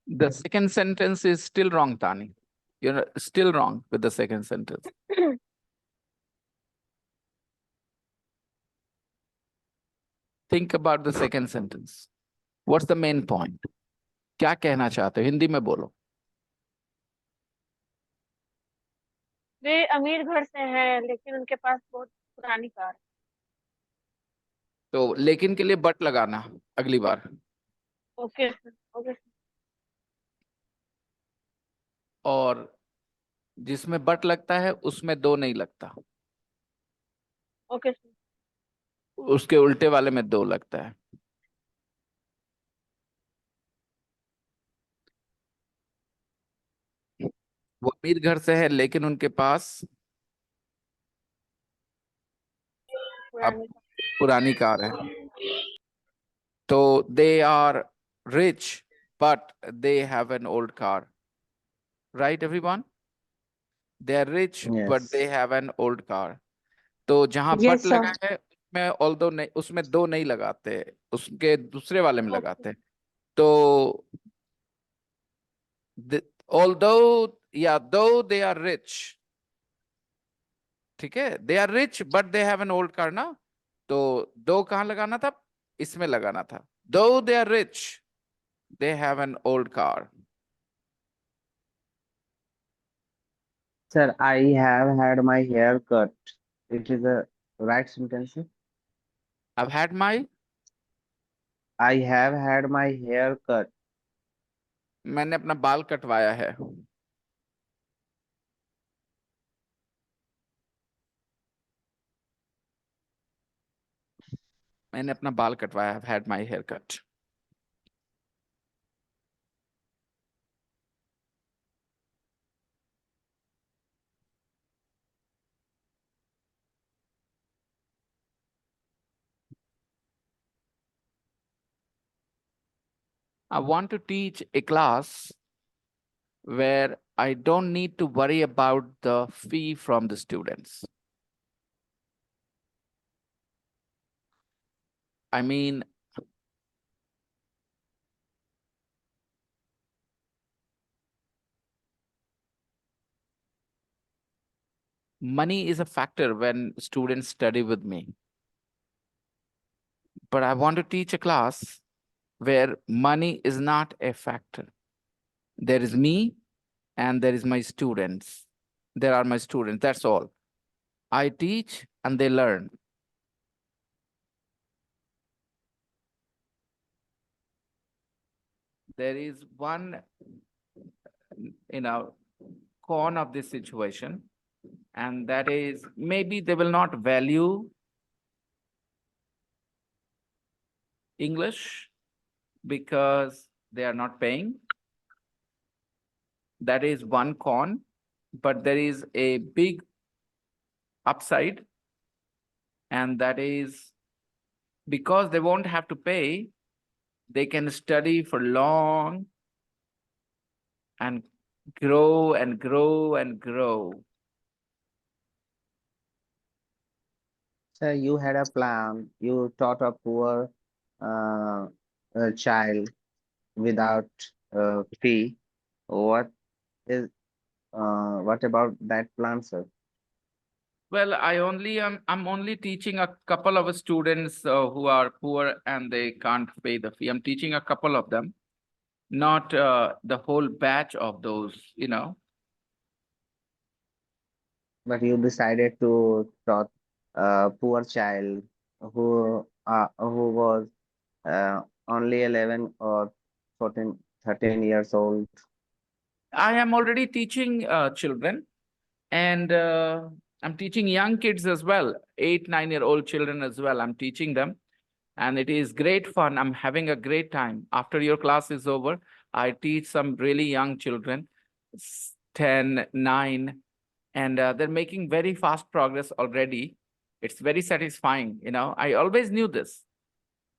The second sentence is still wrong, Tani. You're still wrong with the second sentence. Think about the second sentence. What's the main point? क्या कहना चाहते हो? हिंदी में बोलो. वे अमीर घर से हैं लेकिन उनके पास बहुत पुरानी कार है। तो लेकिन के लिए बट लगाना अगली बार. Okay sir, okay sir. और जिसमें बट लगता है उसमें दो नहीं लगता. Okay sir. उसके उल्टे वाले में दो लगता है. वो अमीर घर से है लेकिन उनके पास अब पुरानी कार। पुरानी कार है. तो they are rich but they have an old car. Right everyone? They are rich but Yes. They have an old car. तो जहां बट यस लगा सर। है उसमें ऑल्दो नहीं, उसमें दो नहीं लगाते, उसके दूसरे वाले में ओके। लगाते. तो although या though they are rich, ठीक है, they are rich but they have an old car ना. तो दो कहाँ लगाना था? इसमें लगाना था. दो they are rich they have an old car. Sir, I have had my hair cut. It is a right sentence. Sir? I've had my, I have had my hair cut. मैंने अपना बाल कटवाया है. मैंने अपना बाल कटवाया. I've had my hair cut. I want to teach a class where I don't need to worry about the fee from the students. I mean, money is a factor when students study with me. But I want to teach a class where money is not a factor. There is me and there is my students. There are my students, that's all. I teach and they learn. There is one, con of this situation, and that is maybe they will not value English because they are not paying. That is one con, but there is a big upside, and that is because they won't have to pay, they can study for long and grow and grow and grow. Sir, you had a plan. You taught a poor child without fee. What is what about that plan, sir? Well, I'm only teaching a couple of students who are poor and they can't pay the fee. I'm teaching a couple of them, not the whole batch of those. But you decided to taught a poor child who was only 11 or 14, 13 years old. I am already teaching children, and I'm teaching young kids as well, 8, 9-year-old children as well. I'm teaching them, and it is great fun. I'm having a great time. After your class is over, I teach some really young children, 10, 9, and they're making very fast progress already. It's very satisfying. I always knew this.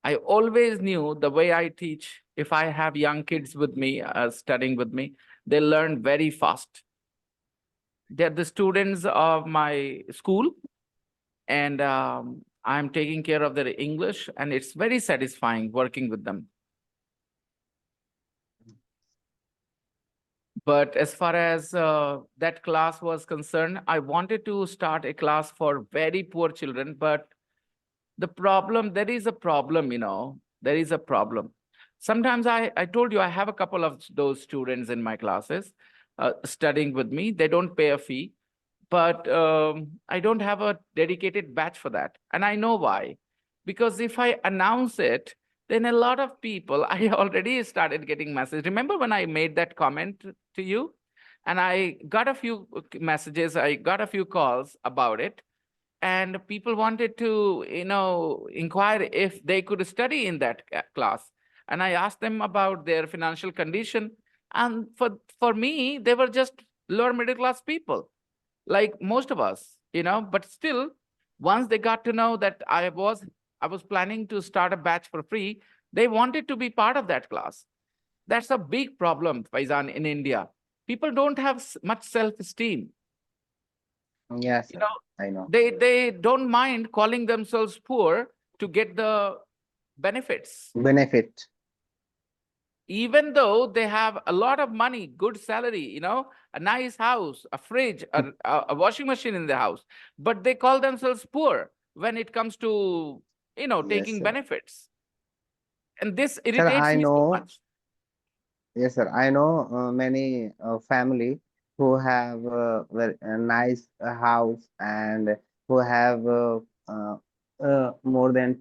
I always knew the way I teach, if I have young kids with me, studying with me, they learn very fast. They're the students of my school, and I'm taking care of their English, and it's very satisfying working with them. But as far as that class was concerned, I wanted to start a class for very poor children. But the problem, there is a problem, there is a problem. Sometimes I told you I have a couple of those students in my classes studying with me. They don't pay a fee, but I don't have a dedicated batch for that. And I know why. Because if I announce it, then a lot of people, I already started getting messages. Remember when I made that comment to you? And I got a few messages, I got a few calls about it. And people wanted to, inquire if they could study in that class. And I asked them about their financial condition. And for me, they were just lower middle class people like most of us, but still, once they got to know that I was planning to start a batch for free, they wanted to be part of that class. That's a big problem, Faizan, in India. People don't have much self-esteem. Yes, You sir. know, I know. they don't mind calling themselves poor to get the benefits, Benefit. even though they have a lot of money, good salary, a nice house, a fridge, a washing machine in the house, but they call themselves poor when it comes to, Yes, taking sir. benefits. And this Sir, irritates I me so know. much. Yes, sir. I know many family who have a nice house and who have more than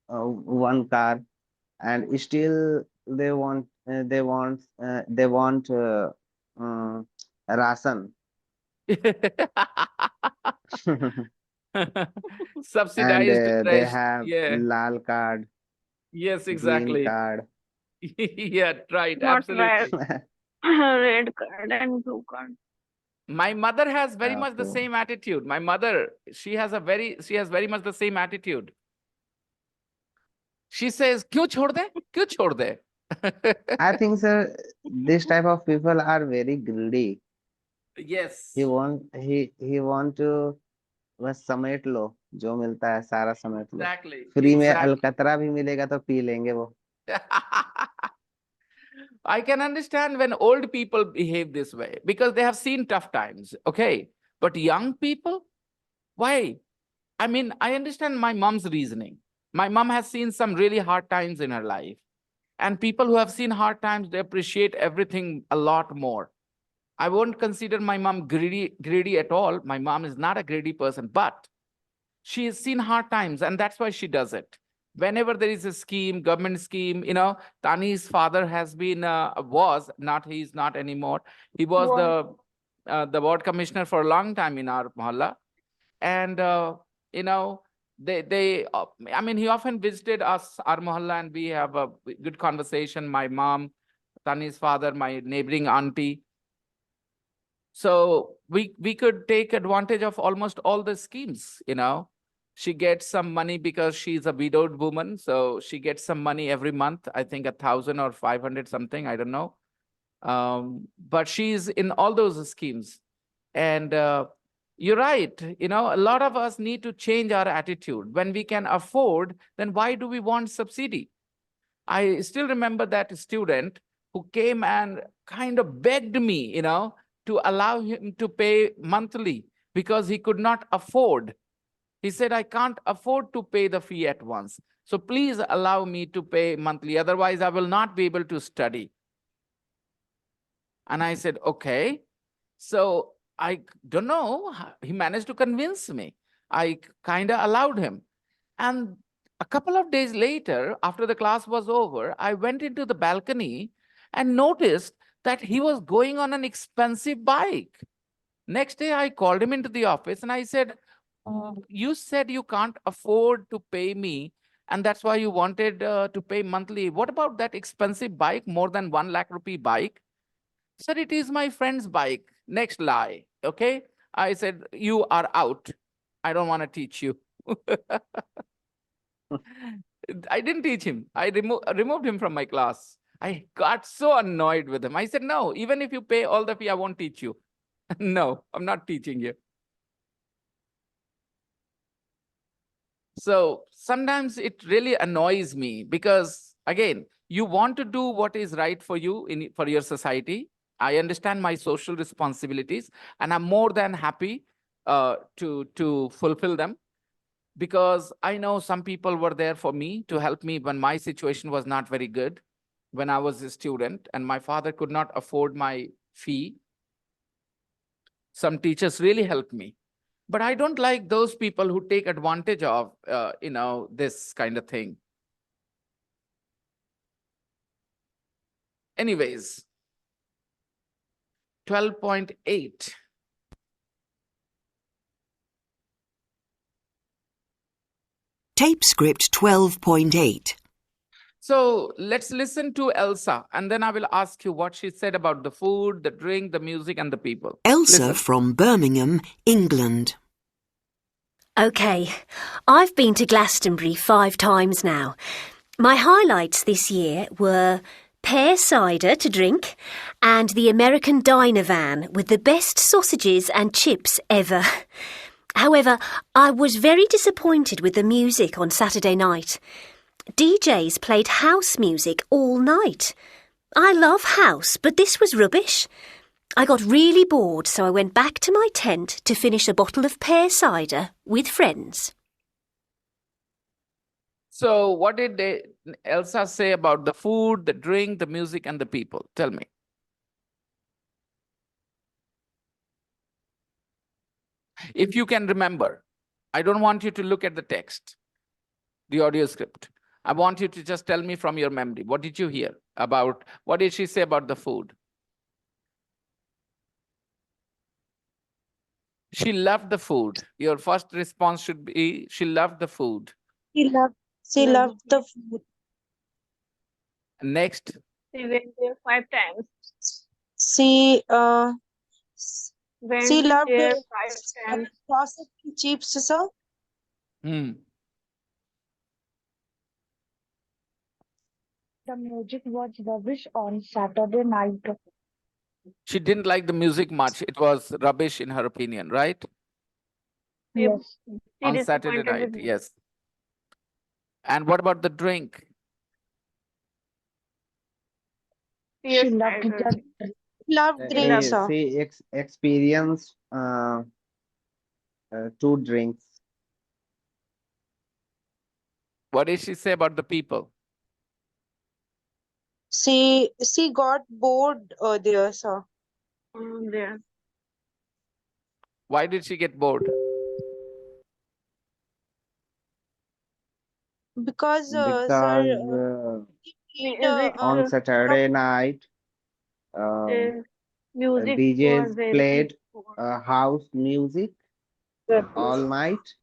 one car, and still they want um, ration. And Subsidized they fresh. have Yeah. lal card, Yes, green exactly. card. Yeah, right. Not red, Absolutely. red card and blue card. My mother has very much the Okay. same attitude. My mother, she has very much the same attitude. She says, "क्यों छोड़ दे? क्यों छोड़ दे?" I think, sir, this type of people are very greedy. He Yes, want he want to बस समेट लो, जो मिलता है सारा समेट लो। exactly, फ्री में exactly. अलकतरा भी मिलेगा तो पी लेंगे वो। I can understand when old people behave this way because they have seen tough times. Okay. But young people, why? I mean, I understand my mom's reasoning. My mom has seen some really hard times in her life. And people who have seen hard times, they appreciate everything a lot more. I won't consider my mom greedy at all. My mom is not a greedy person, but she has seen hard times, and that's why she does it. Whenever there is a scheme, government scheme, Tani's father has been was not, he's not anymore. He was What? the ward commissioner for a long time in our mohalla, and you know they I mean, he often visited us, our mohalla, and we have a good conversation. My mom, Tani's father, my neighboring auntie. So we could take advantage of almost all the schemes. She gets some money because she's a widowed woman, so she gets some money every month. I think 1,000 or 500 something. I don't know. But she's in all those schemes, and you're right. A lot of us need to change our attitude. When we can afford, then why do we want subsidy? I still remember that student who came and kind of begged me, to allow him to pay monthly because he could not afford. He said, I can't afford to pay the fee at once. So please allow me to pay monthly. Otherwise, I will not be able to study. And I said, okay. So I don't know. He managed to convince me. I kind of allowed him. And a couple of days later, after the class was over, I went into the balcony and noticed that he was going on an expensive bike. Next day, I called him into the office and I said, you said you can't afford to pay me, and that's why you wanted to pay monthly. What about that expensive bike, more than 1 lakh rupee bike? Sir, it is my friend's bike. Next lie. Okay. I said, you are out. I don't want to teach you. I didn't teach him. I removed him from my class. I got so annoyed with him. I said, no, even if you pay all the fee, I won't teach you. No, I'm not teaching you. So sometimes it really annoys me because, again, you want to do what is right for you for your society. I understand my social responsibilities, and I'm more than happy to fulfill them, because I know some people were there for me to help me when my situation was not very good, when I was a student and my father could not afford my fee. Some teachers really helped me. But I don't like those people who take advantage of, this kind of thing. Anyways, 12.8. Tape script 12.8. So let's listen to Elsa, and then I will ask you what she said about the food, the drink, the music, and the people. Elsa Listen. from Birmingham, England. OK, I've been to Glastonbury 5 times now. My highlights this year were pear cider to drink and the American diner van with the best sausages and chips ever. However, I was very disappointed with the music on Saturday night. DJs played house music all night. I love house, but this was rubbish. I got really bored, so I went back to my tent to finish a bottle of pear cider with friends. So what did Elsa say about the food, the drink, the music, and the people? Tell me. If you can remember, I don't want you to look at the text, the audio script. I want you to just tell me from your memory. What did you hear about, what did she say about the food? She loved the food. Your first response should be, she loved the food. She loved the food. Next. She went there 5 times. She Went loved there 5 times. sausage and chips, sir. The music was rubbish on Saturday night. She didn't like the music much. It was rubbish in her opinion, right? Yes. She On Saturday disappointed night, with me. yes. And what about the drink? She Pear loved cider. Loved drinks, sir. She experienced 2 drinks. What did she say about the people? She got bored there, sir. There. Why did she get bored? Because, Because sir, on Saturday night, music DJs was very played poor. house music all night.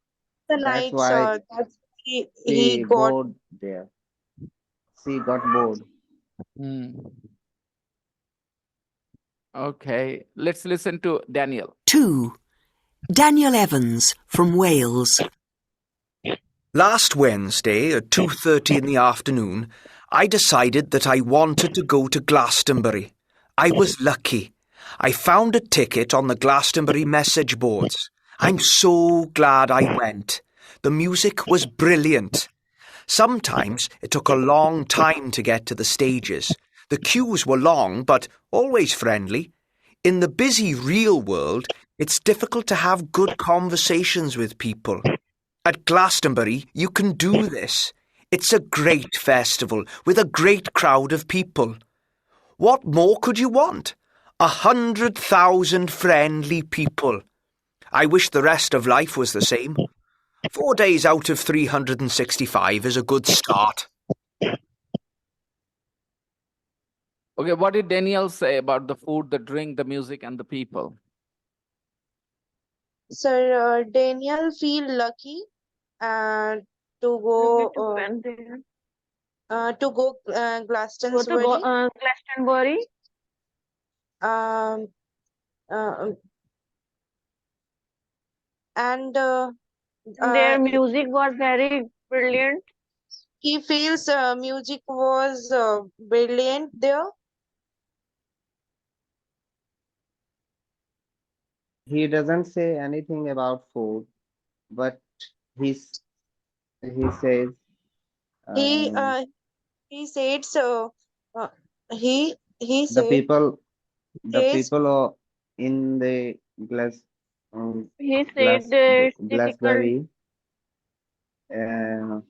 the That's night, why sir. That's he she got bored there. She got bored. Okay, let's listen to Daniel. 2. Daniel Evans from Wales. Last Wednesday at 2:30 in the afternoon, I decided that I wanted to go to Glastonbury. I was lucky. I found a ticket on the Glastonbury message boards. I'm so glad I went. The music was brilliant. Sometimes it took a long time to get to the stages. The queues were long, but always friendly. In the busy real world, it's difficult to have good conversations with people. At Glastonbury, you can do this. It's a great festival with a great crowd of people. What more could you want? 100,000 friendly people. I wish the rest of life was the same. 4 days out of 365 is a good start. Okay, what did Daniel say about the food, the drink, the music, and the people? Sir, Daniel feel lucky to go Went there. Glastonbury. Glastonbury. Um, and Their music was very brilliant. he feels music was brilliant there. He doesn't say anything about food, but he says He said so. He the said people The Taste. people in the He said glass it's difficult. glassberry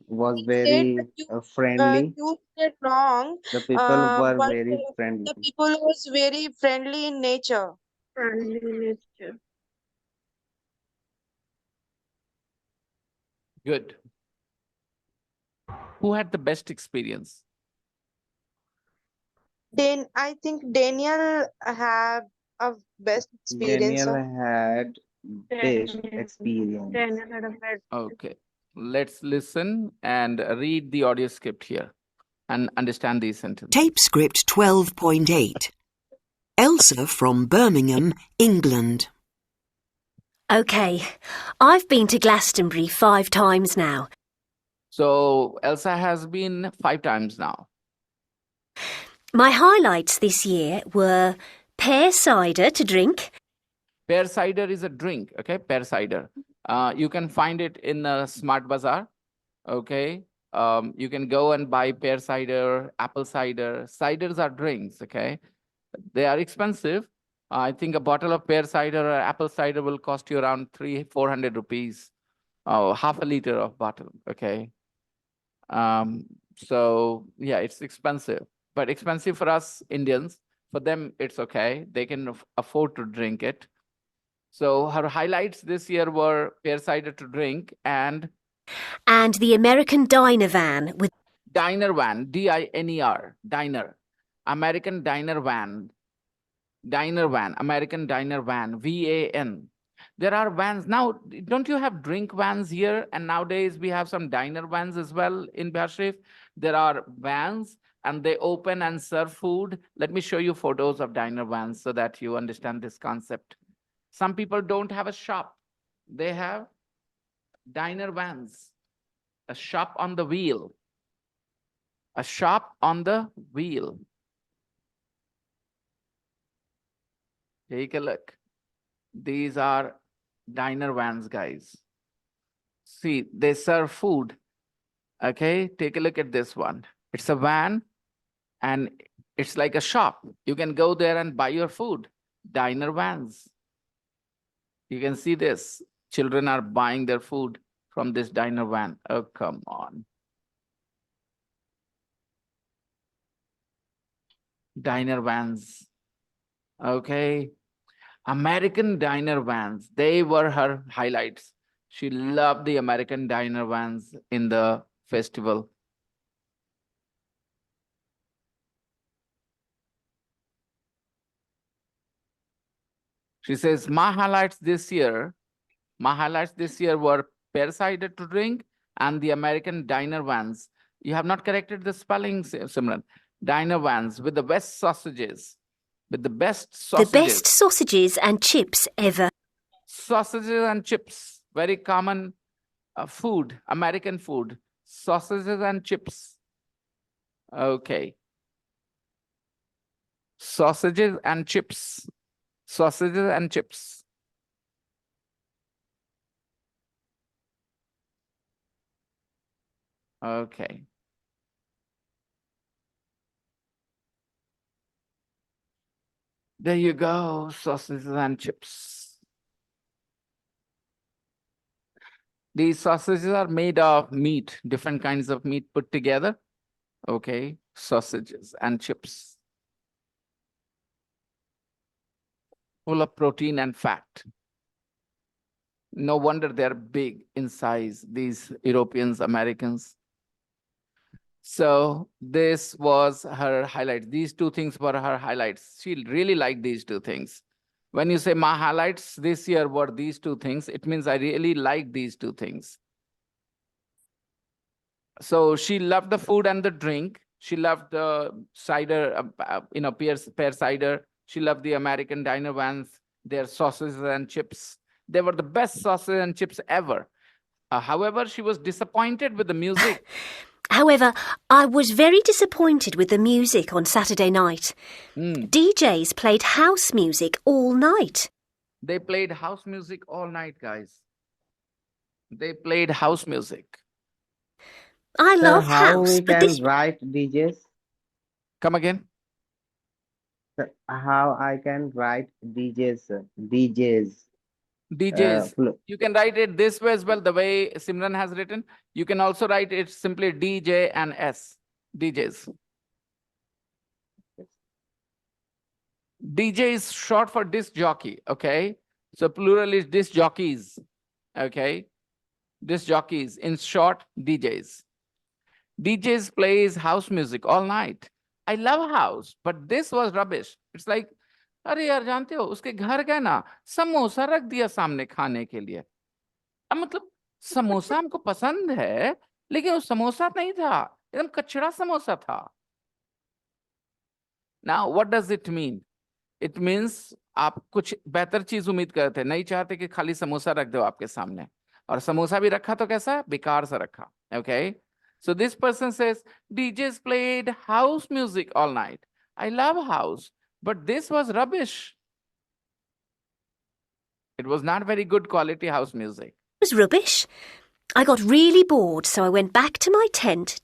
was He said very friendly. you said wrong, The people were but very friendly. the people was very friendly in nature. Friendly nature. Good. Who had the best experience? Then I think Daniel have a best experience. Daniel Sir. had best Daniel, experience. Daniel had a bad. Okay. Let's listen and read the audio script here and understand these sentences. Tape script 12.8. Elsa from Birmingham, England. OK, I've been to Glastonbury 5 times now. So Elsa has been 5 times now. My highlights this year were pear cider to drink, Pear cider is a drink, okay? Pear cider. You can find it in a Smart Bazaar, okay? You can go and buy pear cider, apple cider. Ciders are drinks, okay? They are expensive. I think a bottle of pear cider or apple cider will cost you around 300-400 rupees. Half a liter of bottle, okay? So yeah, it's expensive, but expensive for us Indians. For them, it's okay. They can afford to drink it. So her highlights this year were pear cider to drink and and the American diner van with diner van, DINER, diner, American diner van, American diner van, VAN. There are vans now. Don't you have drink vans here? And nowadays we have some diner vans as well in Bihar Sharif. There are vans and they open and serve food. Let me show you photos of diner vans so that you understand this concept. Some people don't have a shop. They have diner vans, a shop on the wheel, a shop on the wheel. Take a look. These are diner vans, guys. See, they serve food. Okay, take a look at this one. It's a van and it's like a shop. You can go there and buy your food. Diner vans. You can see this. Children are buying their food from this diner van. Oh, come on. Diner vans. Okay. American diner vans. They were her highlights. She loved the American diner vans in the festival. She says, my highlights this year were pear cider to drink and the American diner vans. You have not corrected the spelling, Simran. Diner vans with the best sausages. With the best sausages. the best sausages and chips ever. Sausages and chips. Very common food, American food. Sausages and chips. Okay. Sausages and chips. Sausages and chips. Okay. There you go, sausages and chips. These sausages are made of meat, different kinds of meat put together. Okay, sausages and chips. Full of protein and fat. No wonder they're big in size, these Europeans, Americans. So this was her highlights. These 2 things were her highlights. She really liked these 2 things. When you say my highlights this year were these 2 things, it means I really like these 2 things. So she loved the food and the drink. She loved the cider, pear cider. She loved the American diner vans, their sausages and chips. They were the best sausages and chips ever. However, she was disappointed with the music. However, I was very disappointed with the music on Saturday night. DJs played house music all night. They played house music all night, guys. They played house music. I Sir, love how house, we but can this... write DJs? Come again? Sir, how I can write DJs, sir? DJs. DJs. Flu- You can write it this way as well, the way Simran has written. You can also write it simply DJ and S. DJs. DJ is short for disc jockey, okay? So plural is disc jockeys, okay? Disc jockeys, in short, DJs. DJs plays house music all night. I love house, but this was rubbish. It's like, अरे यार जानते हो उसके घर गए ना समोसा रख दिया सामने खाने के लिए अब मतलब समोसा हमको पसंद है लेकिन वो समोसा नहीं था एकदम कचरा समोसा था Now what does it mean? It means आप कुछ बेहतर चीज उम्मीद करते नहीं चाहते कि खाली समोसा रख दो आपके सामने और समोसा भी रखा तो कैसा बेकार सा रखा okay so this person says DJs played house music all night I love house but this was rubbish it was not very good quality house music It was rubbish. I got really bored, so I went back to my tent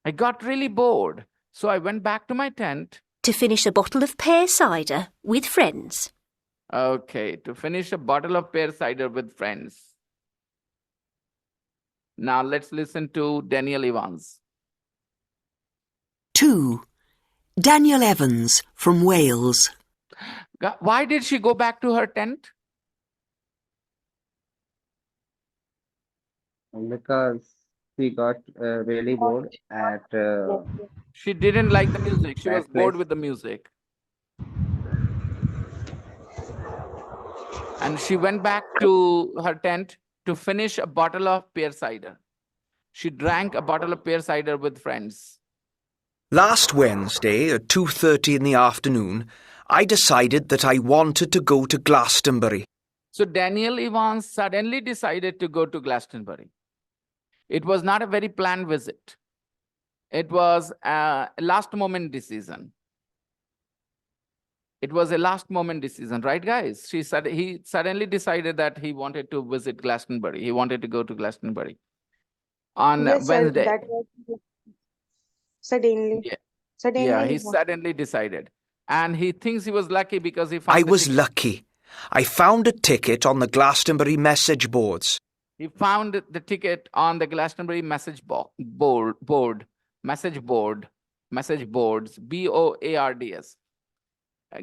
I got really bored so I went back to my tent to finish a bottle of pear cider with friends. okay to finish a bottle of pear cider with friends. Now let's listen to Daniel Evans. 2. Daniel Evans from Wales. Why did she go back to her tent? Because she got really bored at She didn't like the music. She was that bored place. with the music. And she went back to her tent to finish a bottle of pear cider. She drank a bottle of pear cider with friends. Last Wednesday at 2:30 in the afternoon, I decided that I wanted to go to Glastonbury. So Daniel Evans suddenly decided to go to Glastonbury. It was not a very planned visit. It was a last moment decision. It was a last moment decision, right, guys? He suddenly decided that he wanted to visit Glastonbury. He wanted to go to Glastonbury on Yes, sir. Wednesday. That was suddenly. Yeah, Suddenly yeah, he he was. suddenly decided. And he thinks he was lucky because he found I the was ticket. lucky. I found a ticket on the Glastonbury message boards. He found the ticket on the Glastonbury message message boards, BOARDS.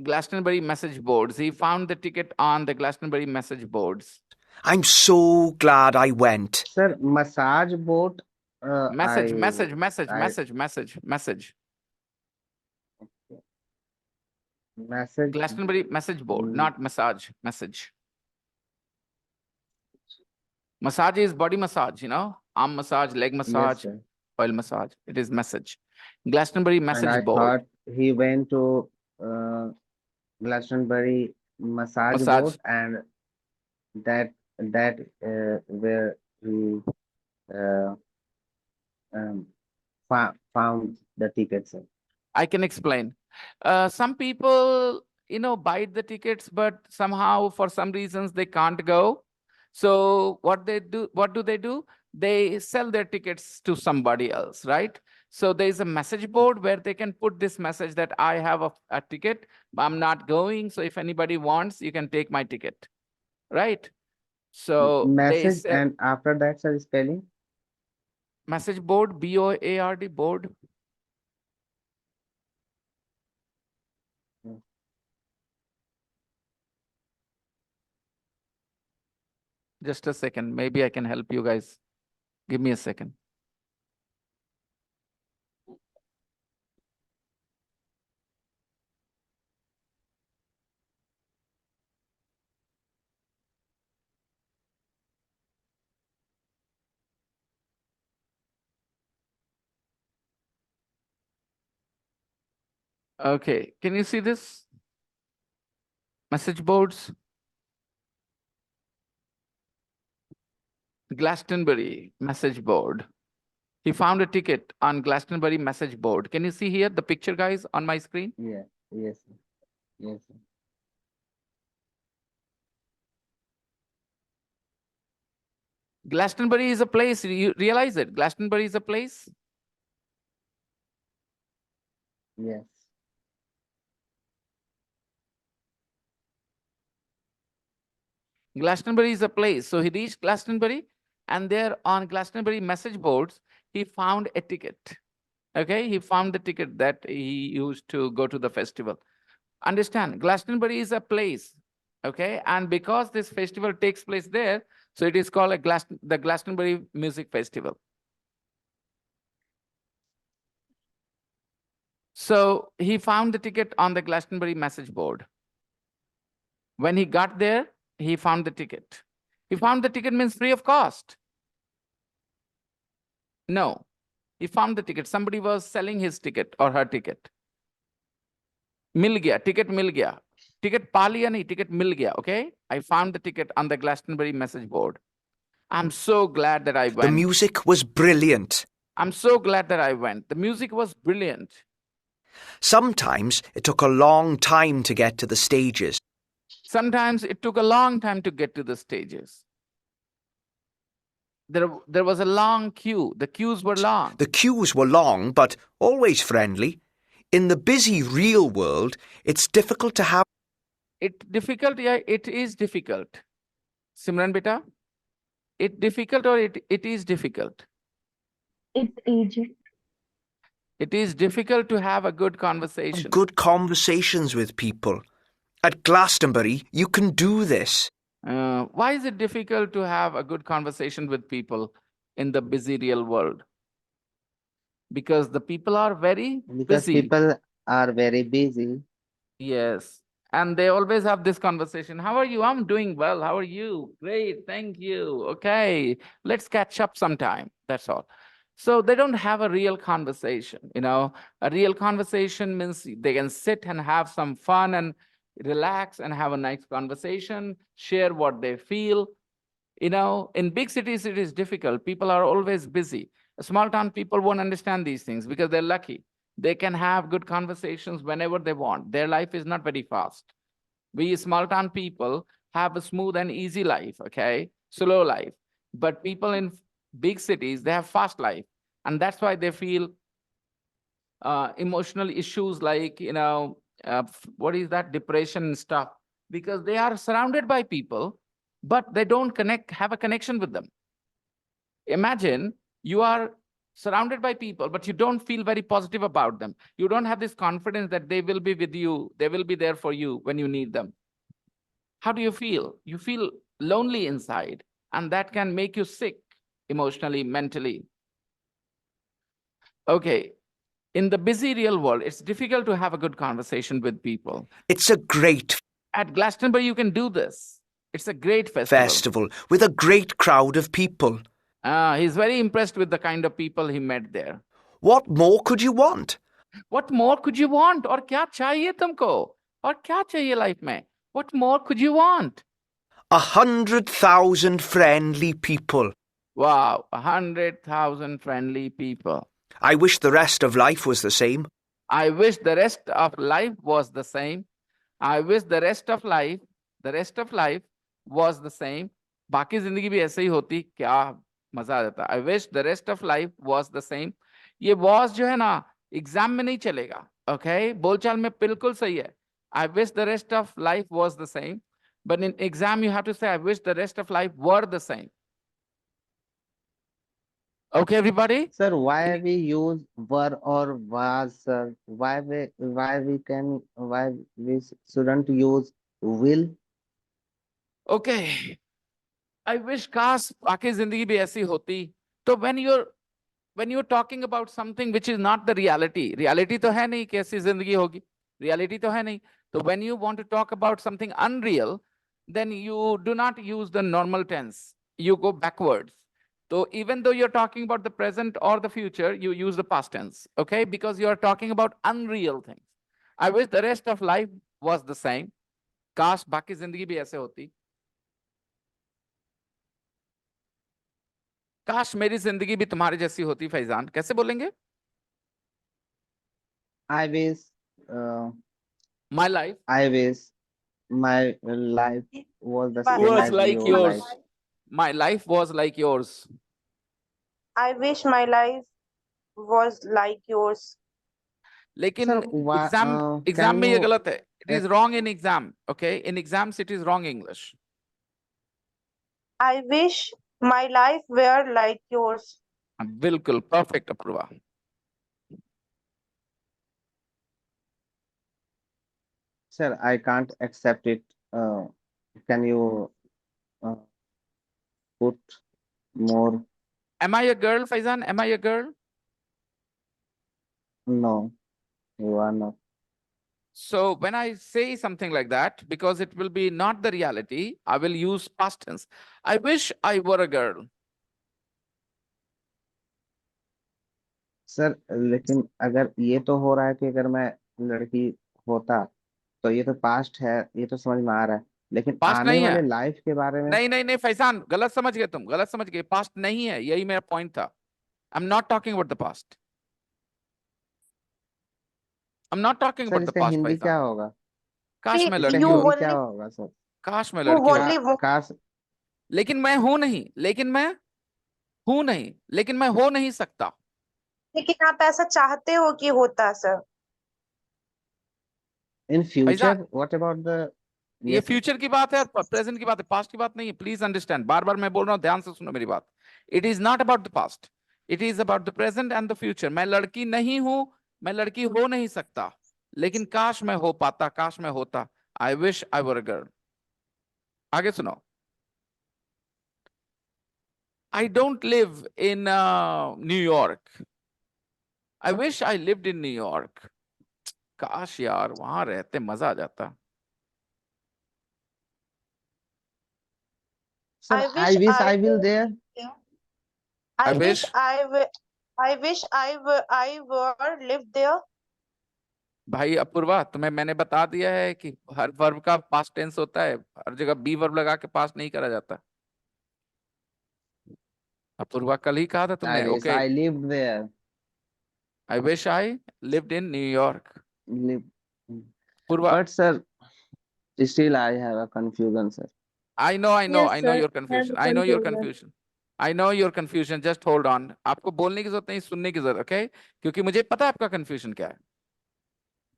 Glastonbury message boards. He found the ticket on the Glastonbury message boards. I'm so glad I went. Sir, massage boat. Message. Message. Glastonbury message board, Mm. not massage, message. Massage is body massage, arm massage, leg massage, Yes, sir. oil massage. It is message. Glastonbury And message I board. thought he went to Glastonbury massage Massage. boat, and that where he uh, found the tickets. Sir. I can explain. Some people, buy the tickets, but somehow for some reasons they can't go. So what do they do? They sell their tickets to somebody else, right? So there is a message board where they can put this message that I have a ticket, but I'm not going. So if anybody wants, you can take my ticket, right? So they Message, sell and after that, sir, spelling. message board, BOARD board. Just a second. Maybe I can help you guys. Give me a second. Okay, can you see this? Message boards. Glastonbury message board. He found a ticket on Glastonbury message board. Can you see here the picture, guys, on my screen? Yeah. Yes. Sir. Yes. Sir. Glastonbury is a place. You realize it? Glastonbury is a place. Yes. Glastonbury is a place. So he reached Glastonbury, and there on Glastonbury message boards, he found a ticket. Okay, he found the ticket that he used to go to the festival. Understand, Glastonbury is a place. Okay, and because this festival takes place there, so it is called the Glastonbury Music Festival. So he found the ticket on the Glastonbury message board. When he got there, he found the ticket. He found the ticket means free of cost. No, he found the ticket. Somebody was selling his ticket or her ticket. Mil gaya, ticket mil gaya. Ticket paa liya nahi, ticket mil gaya, okay? I found the ticket on the Glastonbury message board. I'm so glad that I went. The music was brilliant. I'm so glad that I went. The music was brilliant. Sometimes it took a long time to get to the stages. Sometimes it took a long time to get to the stages. There was a long queue. The queues were long. The queues were long, but always friendly. In the busy real world, it's difficult to have... Yeah, it is difficult. Simran beta, it difficult or it is difficult? It's easy. It is difficult to have a good conversation. Good conversations with people. At Glastonbury, you can do this. Why is it difficult to have a good conversation with people in the busy real world? Because the people are very Because busy. people are very busy. Yes. And they always have this conversation. How are you? I'm doing well. How are you? Great. Thank you. Okay. Let's catch up sometime. That's all. So they don't have a real conversation. A real conversation means they can sit and have some fun and relax and have a nice conversation, share what they feel. In big cities, it is difficult. People are always busy. Small town people won't understand these things because they're lucky. They can have good conversations whenever they want. Their life is not very fast. We small town people have a smooth and easy life, okay? Slow life. But people in big cities, they have fast life. And that's why they feel emotional issues like, what is that? Depression and stuff. Because they are surrounded by people, but they don't have a connection with them. Imagine you are surrounded by people, but you don't feel very positive about them. You don't have this confidence that they will be with you. They will be there for you when you need them. How do you feel? You feel lonely inside, and that can make you sick emotionally, mentally. Okay. In the busy real world, it's difficult to have a good conversation with people. It's a great At Glastonbury, you can do this. It's a great festival with a great crowd of people. He's very impressed with the kind of people he met there. What more could you want? What more could you want? और क्या चाहिए तुमको? और क्या चाहिए life में? What more could you want? 100,000 friendly people. Wow, 100,000 friendly people. I wish the rest of life was the same. I wish the rest of life was the same. I wish the rest of life was the same. बाकी जिंदगी भी ऐसे ही होती, क्या मजा आ जाता. I wish the rest of life was the same. ये was जो है ना, एग्जाम में नहीं चलेगा. Okay, बोलचाल में बिल्कुल सही है. I wish the rest of life was the same. But in exam, you have to say, I wish the rest of life were the same. Okay, everybody? Sir, why we use were or was, sir? Why we shouldn't use will? Okay. I wish काश बाकी जिंदगी भी ऐसी होती. तो when you're talking about something which is not the reality तो है नहीं कि ऐसी जिंदगी होगी. Reality तो है नहीं. So when you want to talk about something unreal, then you do not use the normal tense. You go backwards. So even though you're talking about the present or the future, you use the past tense, okay? Because you're talking about unreal things. I wish the rest of life was the same. काश बाकी जिंदगी भी ऐसे होती. काश मेरी जिंदगी भी तुम्हारी जैसी होती. फैजान कैसे बोलेंगे? I wish My life my life was the same was as like your yours. life. My life was like yours. I wish my life was like yours. लेकिन Sir, why, एग्जाम में ये you गलत है. It is wrong in exam. Okay, in exams it is wrong English. I wish my life were like yours. बिल्कुल perfect Apoorva. Sir, I can't accept it. Can you uh, put more? Am I a girl, Faizan? Am I a girl? No, you are not. So when I say something like that, because it will be not the reality, I will use past tense. I wish I were a girl. Sir लेकिन अगर ये तो हो रहा है कि अगर मैं लड़की होता तो ये तो पास्ट है, ये तो समझ में आ रहा है, लेकिन पास्ट आने नहीं है. वाले लाइफ के बारे में। नहीं नहीं नहीं फैजान, गलत समझ गए तुम, गलत समझ गए. पास्ट नहीं है, यही मेरा पॉइंट था. I am not talking about the past. I am not talking sir about the इसका पास्ट हिंदी क्या फैजान. होगा? काश See, मैं इसका लड़की you हिंदी होती. क्या only होगा सर? काश मैं you लड़की होती. only want, काश। लेकिन मैं हूं नहीं, लेकिन मैं हूं नहीं, लेकिन मैं हो नहीं सकता. लेकिन आप ऐसा चाहते हो कि होता sir. In Faizan, future what about the. ये यस सर। फ्यूचर की बात है, प्रेजेंट की बात है, पास्ट की बात नहीं है. प्लीज अंडरस्टैंड, बार बार मैं बोल रहा हूँ, ध्यान से सुनो मेरी बात. It is not about the past, it is about the present and the future. मैं लड़की नहीं हूं, मैं लड़की हो नहीं सकता, लेकिन काश मैं हो पाता, काश मैं होता. I wish I were a girl. आगे सुनो. I don't live in New York. I wish I lived in New York. काश यार वहां रहते, मजा आ जाता. Sir I I wish wish I I will there. I I wish wish. I wish I were lived there. भाई अपूर्वा, तुम्हें मैंने बता दिया है कि हर वर्ब का पास्ट टेंस होता है, हर जगह बी वर्ब लगा के पास्ट नहीं करा जाता. अपूर्वा, कल ही कहा था आई तुमने. Wish okay. I lived there. I wish I lived in न्यूयॉर्क. Live. Purva. But sir still I have a confusion sir. Yes, I know sir. your I have confusion. a I know your confusion. confusion. I know your confusion. Just hold on. आपको बोलने की जरूरत नहीं, सुनने की जरूरत. Okay. क्योंकि मुझे पता है आपका कंफ्यूजन क्या है,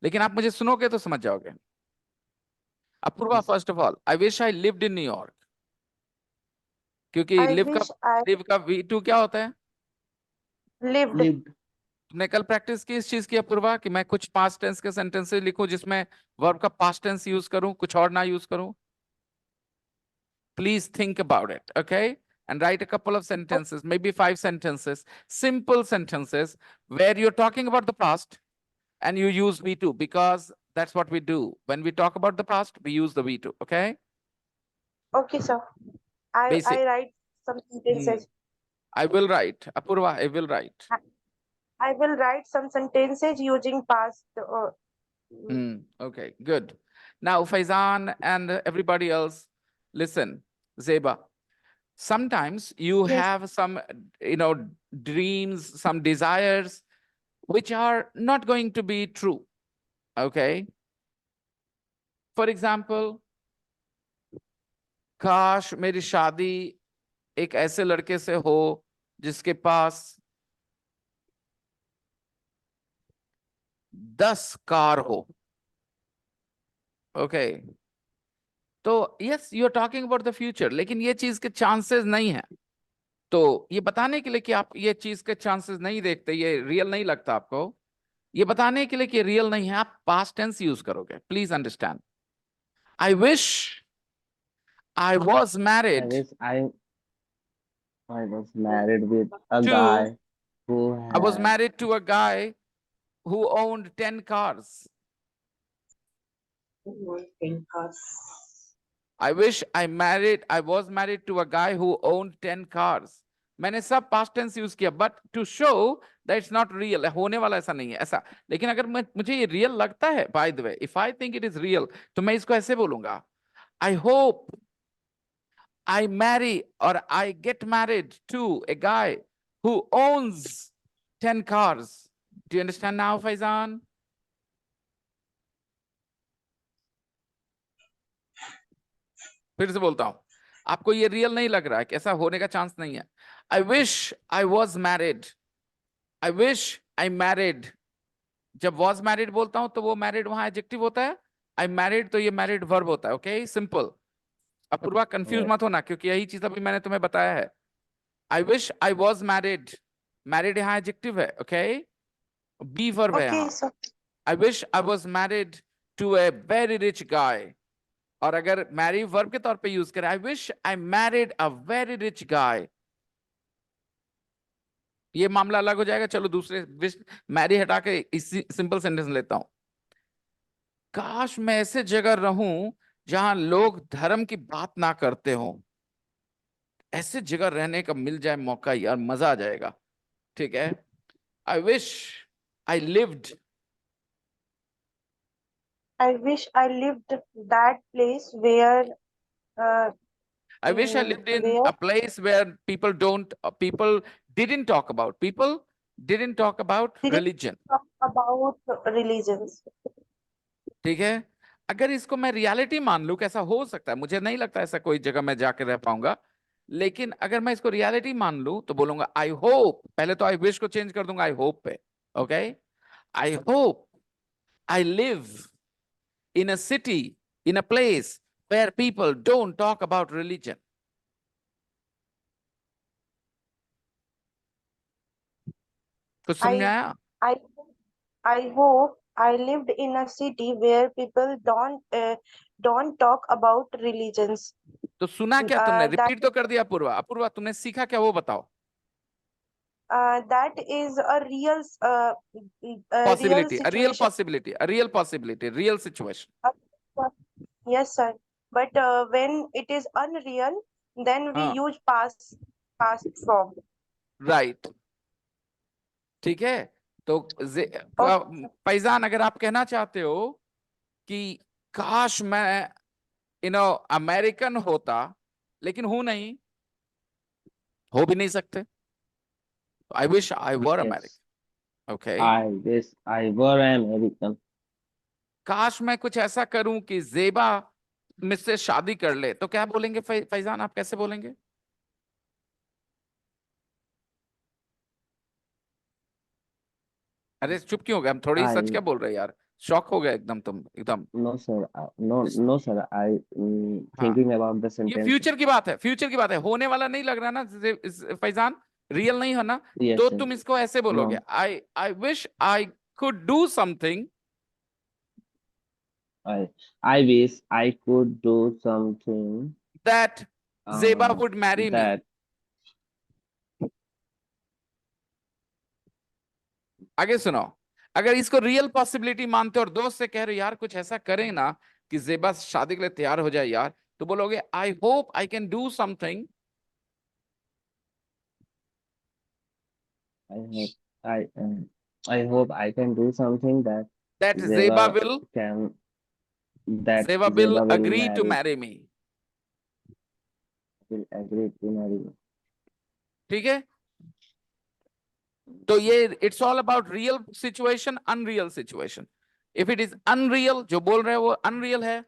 लेकिन आप मुझे सुनोगे तो समझ जाओगे. Apoorva, first of all, I wish I lived in New York. क्योंकि I wish I लिव का V2 क्या होता है? lived. लिव्ड। तुमने कल प्रैक्टिस की इस चीज की अपूर्वा, कि मैं कुछ पास्ट टेंस के सेंटेंसेस लिखूं जिसमें वर्ब का पास्ट टेंस यूज करूं, कुछ और ना यूज करूं. Please think about it, okay? And write a couple of sentences, maybe 5 sentences, simple sentences where you're talking about the past and you use V2, because that's what we do. When we talk about the past, we use the V2, okay? Okay, sir. I Basic. write some sentences. I will write. Apurva, I will write. I will write some sentences using past. Okay, good. Now, Faizan and everybody else, listen, Zeba. Sometimes you Yes. have some, dreams, some desires, which are not going to be true. Okay. For example, काश मेरी शादी एक ऐसे लड़के से हो जिसके पास 10 कार हो. ओके. तो yes, you are talking about the future, लेकिन ये चीज के चांसेस नहीं है. तो ये बताने के लिए कि आप ये चीज के चांसेस नहीं देखते, ये रियल नहीं लगता आपको, ये बताने के लिए कि रियल नहीं है, आप पास्ट टेंस यूज करोगे. Please understand. I wish I was I married wish I was married with a to guy who I was had. married to a guy who owned 10 cars. I wish I was married to a guy who owned 10 cars. मैंने सब past tense use किया, but to show that it's not real. होने वाला ऐसा नहीं है ऐसा. लेकिन अगर मुझे ये real लगता है, by the way, if I think it is real, तो मैं इसको ऐसे बोलूंगा. I hope I marry or I get married to a guy who owns 10 cars. Do you understand now, Faizan? फिर से बोलता हूं, आपको ये रियल नहीं लग रहा है कि ऐसा होने का चांस नहीं है. I wish I was married. I wish I married. जब वॉज मैरिड बोलता हूं तो वो मैरिड वहां एडजेक्टिव होता है. आई मैरिड तो ये मैरिड वर्ब होता है. Okay, simple. अपूर्वा कंफ्यूज मत होना, क्योंकि यही चीज अभी मैंने तुम्हें बताया है. I wish I was married. Married यहाँ एडजेक्टिव है, ओके. बी वर्ब है Okay, यहाँ. so I wish I was married to a very rich guy. और अगर मैरी वर्ब के तौर पे यूज करें, I wish I married a very rich guy, ये मामला अलग हो जाएगा. चलो दूसरे विश मैरी हटा के इसी सिंपल सेंटेंस लेता हूं. काश मैं ऐसे जगह रहूं जहां लोग धर्म की बात ना करते हो. ऐसे जगह रहने का मिल जाए मौका यार, मजा आ जाएगा. ठीक है. I wish I lived. I wish I lived that place where I wish I lived in where a place where people didn't talk about didn't religion. talk about religions. ठीक है. अगर इसको मैं रियलिटी मान लूं, कैसा हो सकता है, मुझे नहीं लगता ऐसा कोई जगह मैं जाकर रह पाऊंगा. लेकिन अगर मैं इसको रियलिटी मान लूं तो बोलूंगा आई होप. पहले तो आई विश को चेंज कर दूंगा आई होप पे. Okay. I hope I live in a city, in a place where people don't talk about religion. कुछ समझ में आया? I I hope I lived in a city where people don't talk about religions. तो सुना क्या तुमने? That repeat तो कर दिया अपूर्वा. अपूर्वा तुमने सीखा क्या वो बताओ. that is a real real Possibility, a real situation. possibility, a real possibility, real situation. Yes, sir. But when it is unreal, then we हाँ. use past form. राइट. ठीक है. तो फैजान, अगर आप कहना चाहते हो कि काश मैं अमेरिकन होता, लेकिन हूं नहीं, हो भी नहीं सकते. आई wish I were Yes. American. Okay. I wish I were American. काश मैं कुछ ऐसा करूं कि जेबा मुझसे शादी कर ले, तो क्या बोलेंगे फैजान, आप कैसे बोलेंगे? अरे चुप क्यों हो गए? हम थोड़ी सच क्या I बोल रहे हैं यार. शॉक हो गया एकदम तुम, एकदम. No, sir. No, sir. I हाँ. thinking about the ये sentence. फ्यूचर की बात है, फ्यूचर की बात है. होने वाला नहीं लग रहा ना फैजान, रियल नहीं है ना. Yes, तो sir. तुम इसको ऐसे बोलोगे, No, I wish I could do something I wish I could do something that जेबा um, would marry me. that आगे सुनो. अगर इसको रियल पॉसिबिलिटी मानते हो और दोस्त से कह रहे हो यार कुछ ऐसा करें ना कि जेबा शादी के लिए तैयार हो जाए यार, तो बोलोगे I hope I can do something I hope I hope I can do something that that Zeba Zeba Zeba will will agree to marry, marry me. will agree to marry me. ठीक है. तो ये it's all about real situation, unreal situation. If it is unreal, जो बोल रहे हैं वो unreal है,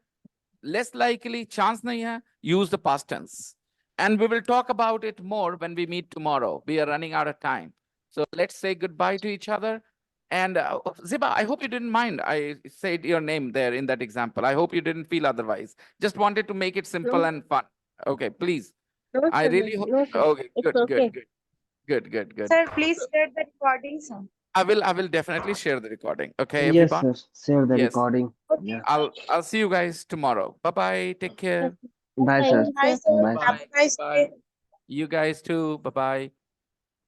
लेस लाइकली, चांस नहीं है, use the past tense. And we will talk about it more when we meet tomorrow. We are running out of time. So let's say goodbye to each other. And Ziba, I hope you didn't mind. I said your name there in that example. I hope you didn't feel otherwise. Just wanted to make it simple No. and fun. Okay, please. No, I sir. really hope. No, sir. Okay, It's good, okay. good. Sir, please share the recording, sir. I will definitely share the recording. Okay, Yes, everyone? sir. Share the Yes. recording. Okay. Yeah. I'll see you guys tomorrow. Bye-bye. Take care. Bye, sir. Bye, sir. Bye, sir. Have a nice Bye. day. You guys too. Bye-bye.